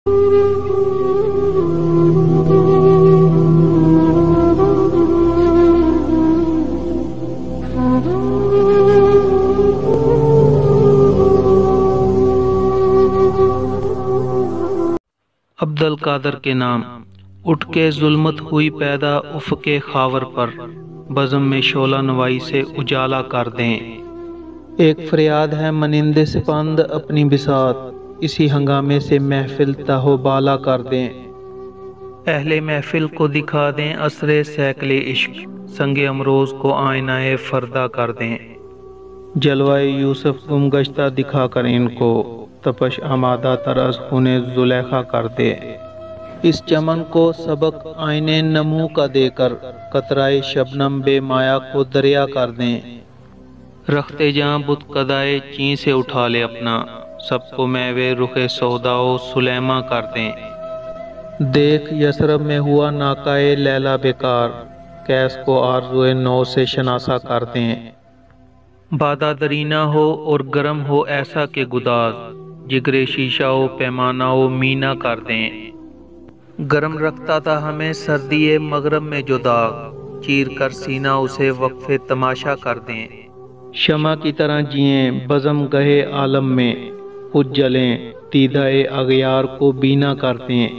عبد القادر کے نام اٹھ کے ظلمت ہوئی پیدا افق خاور پر، بزم میں شعلہ نوائی سے اجالا کر دیں۔ ایک فریاد ہے منند سپند اپنی بساط، اسی ہنگامے سے محفل تہو بالا کر دیں۔ اہل محفل کو دکھا دیں عصر سیکل عشق، سنگ امروز کو آئینہ فردا کر دیں۔ جلوہ یوسف گم گشتہ دکھا کر ان کو، تپش آمادہ تر از خون زلیخا کر دے۔ اس چمن کو سبق آئینے نمو کا دے کر، قطرۂ شبنم بے مایا کو دریا کر دیں۔ رختے جاں بت قدائے چین سے اٹھا لے اپنا، سب کو میوے رخ سودا و سلیما کر دیں۔ دیکھ یثرب میں ہوا ناکائے لیلا بیکار، کیس کو آرزوئے نو سے شناسا کر دیں۔ بادہ درینہ ہو اور گرم ہو ایسا کہ گداز، جگر شیشہ و پیمانہ و مینا کر دیں۔ گرم رکھتا تھا ہمیں سردی مغرب میں جو داغ، چیر کر سینہ اسے وقف تماشا کر دیں۔ شمع کی طرح جئیں بزم گہے عالم میں، خود جلیں دیدہ اغیار کو بینا کر دیں۔